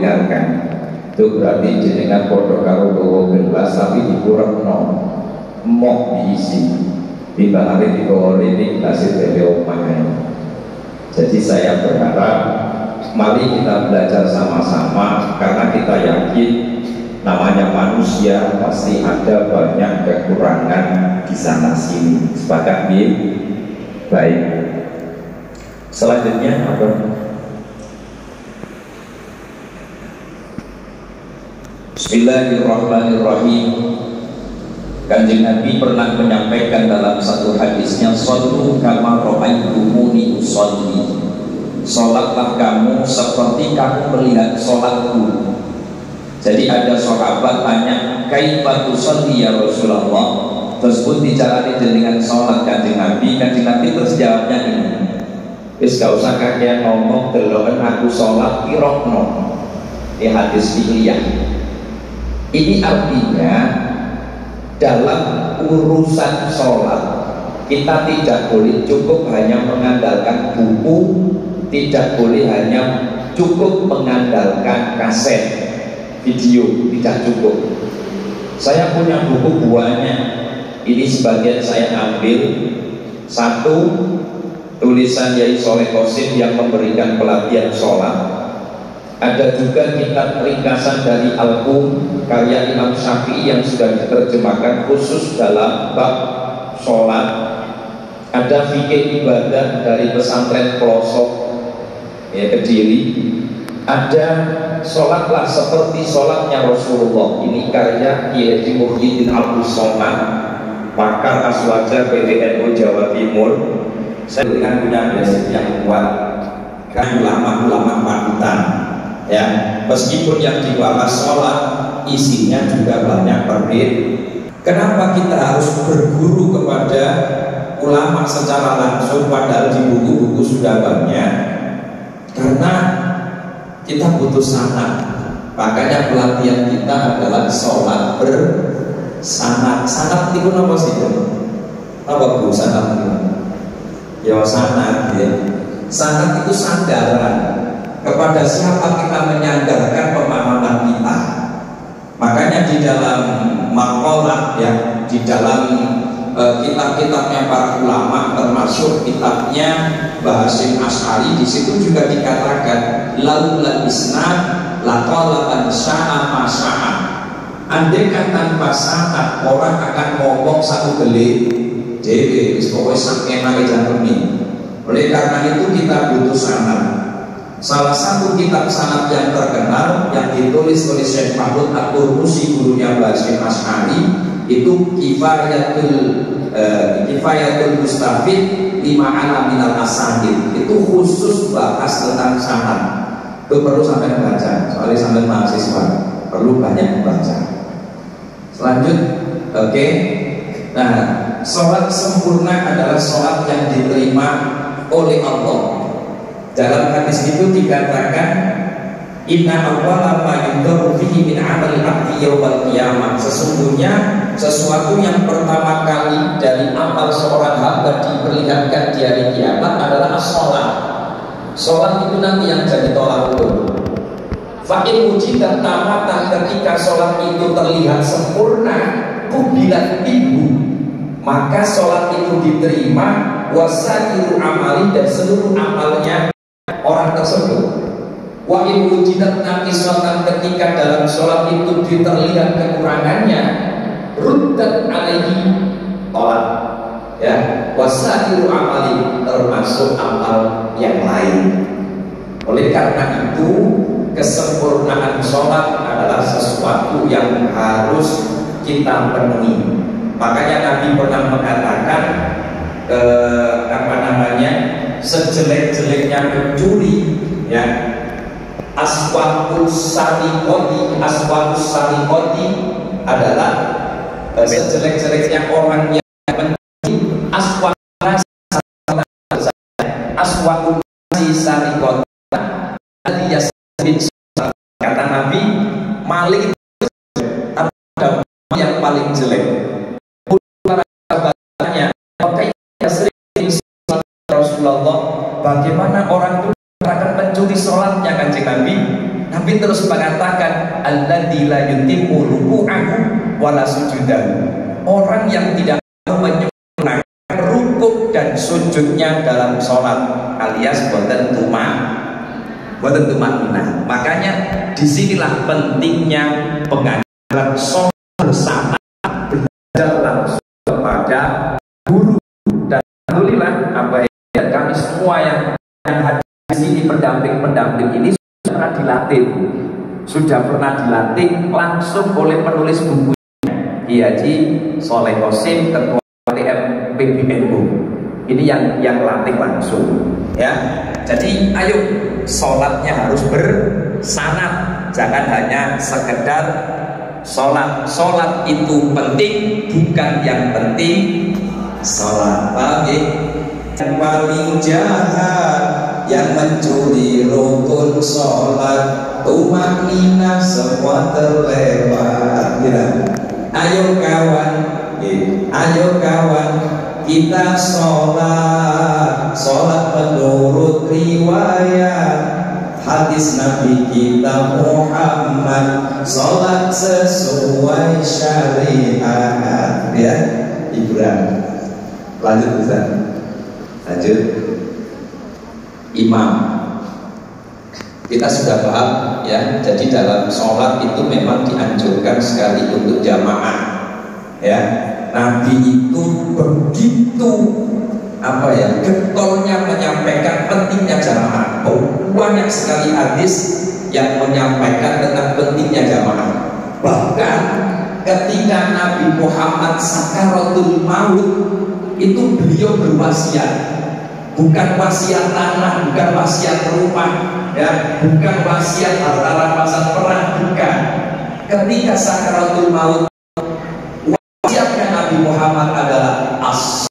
dengarkan. Itu berarti jenengan podo karo bawa gelas tapi dikurang mok diisi. Tiba-tiba di bawah ini gelasnya dari omahnya. Jadi saya berharap mari kita belajar sama-sama, karena kita yakin namanya manusia pasti ada banyak kekurangan di sana sini. Sepakat nih? Baik. Selanjutnya apa? Bismillahirrahmanirrahim. Kanjeng Nabi pernah menyampaikan dalam satu hadisnya, "Shallu kama ra'aitumuni usolli." Sholatlah kamu seperti kamu melihat sholatku. Jadi ada sahabat tanya, "Kaifa tusolli ya Rasulullah?" Terus pun dijalani dengan sholat Kanjeng Nabi. Kanjeng Nabi terus jawabnya ini, "Wis gak usah kakek ngomong, deloken aku sholat kirokno." Ini hadis fiqhiyah. Ini artinya dalam urusan sholat kita tidak boleh cukup hanya mengandalkan buku, tidak boleh hanya cukup mengandalkan kaset video, tidak cukup. Saya punya buku buahnya, ini sebagian saya ambil. Satu, tulisan Yai Soleh Qasim yang memberikan pelatihan sholat. Ada juga kitab ringkasan dari Al-Qum karya Imam Syafi'i yang sudah diterjemahkan khusus dalam bab sholat. Ada fikih ibadah dari pesantren pelosok ya Kediri. Ada sholatlah seperti sholatnya Rasulullah, ini karya Kiai Muhyiddin Al-Busongan, pakar aswaja PBNU Jawa Timur. Saya dengan punya basic yang kuat, kan ulama-ulama panutan ya, meskipun yang dibahas sholat isinya juga banyak berbeda. Kenapa kita harus berguru kepada ulama secara langsung padahal di buku-buku sudah banyak? Karena kita butuh sanad. Makanya pelatihan kita adalah sholat bersanad. Sanad itu apa sih? Apa bu sanad itu? Ya sanad ya. Sanad itu sandaran. Kepada siapa kita menyandarkan pemahaman kita. Makanya di dalam maqalah ya, di dalam kitab-kitabnya para ulama, termasuk kitabnya Bahasim Asy'ari, di situ juga dikatakan laulal isnad laqala man sya'a ma sya'a. Andai kan tanpa sanad orang akan ngomong satu geli dhewe wis pokoke sak enake jantemi. Oleh karena itu kita butuh sanad. Salah satu kitab sanad yang terkenal yang ditulis oleh Syekh Mahmud At-Turmusi, gurunya Bahasim Asy'ari, itu Kifayatul Mustafid lima minal asanid. Itu khusus bahas tentang sanad. Itu perlu sampai membaca, soalnya sampai mahasiswa perlu banyak membaca. Selanjut, oke. Nah, sholat sempurna adalah sholat yang diterima oleh Allah. Dalam hadis itu dikatakan, inna awwala ma yundaru fihi min amali abdi yaumil qiyamah. Sesungguhnya sesuatu yang pertama kali dari amal seorang hamba diperlihatkan di hari kiamat adalah as-sholat. Sholat itu nanti yang jadi tolak ukur. Fa'in wujidat tamatan, ketika sholat itu terlihat sempurna, kubilat ibu, maka sholat itu diterima. Wasairu amali, dan seluruh amalnya orang tersebut. Wa in wujidat naqisatan, ketika dalam sholat itu terlihat kekurangannya, ruddat alaihi tolak ya. Wasairu amali, termasuk amal yang lain. Oleh karena itu kesempurnaan sholat adalah sesuatu yang harus kita penuhi. Makanya Nabi pernah mengatakan sejelek-jeleknya pencuri ya, aswatus sarikoti adalah sejelek-jeleknya orang yang mencuri. Aswatus sarikoti, kata Nabi, maling itu ada yang paling jelek. Rasulullah, bagaimana orang itu akan mencuri sholatnya, Kanjeng Nabi? Nabi terus mengatakan alladzi la yutimmu ruku'ahu wala sujudahu, orang yang tidak menyempurnakan rukuk dan sujudnya dalam sholat, alias boten tumanina. Makanya disinilah pentingnya pengajaran sholat bersama, belajar langsung kepada guru. Dan alhamdulillah apa ya, kami semua yang hadir di sini, pendamping ini sudah pernah dilatih langsung oleh penulis buku Kiai Haji Soleh Qasim, ketua PTM PBNU. Ini yang latih langsung ya. Jadi ayo sholatnya harus bersanad, jangan hanya sekedar sholat. Sholat itu penting, bukan yang penting sholat. Paham ya? Yang paling jahat yang mencuri rukun sholat, tumanina semua terlewat ya. Ayo kawan kita sholat menurut riwayat hadis Nabi kita Muhammad, sholat sesuai syariat ya. Hiburan lanjut Ustaz. Lanjut imam, kita sudah paham ya. Jadi dalam sholat itu memang dianjurkan sekali untuk jamaah ya. Nabi itu begitu getolnya menyampaikan pentingnya jamaah. Banyak sekali hadis yang menyampaikan tentang pentingnya jamaah. Bahkan ketika Nabi Muhammad sakaratul maut itu beliau berwasiat, bukan wasiat tanah, bukan wasiat rumah ya, bukan wasiat harta rampasan perang, bukan. Ketika sakaratul maut, wasiatnya Nabi Muhammad adalah as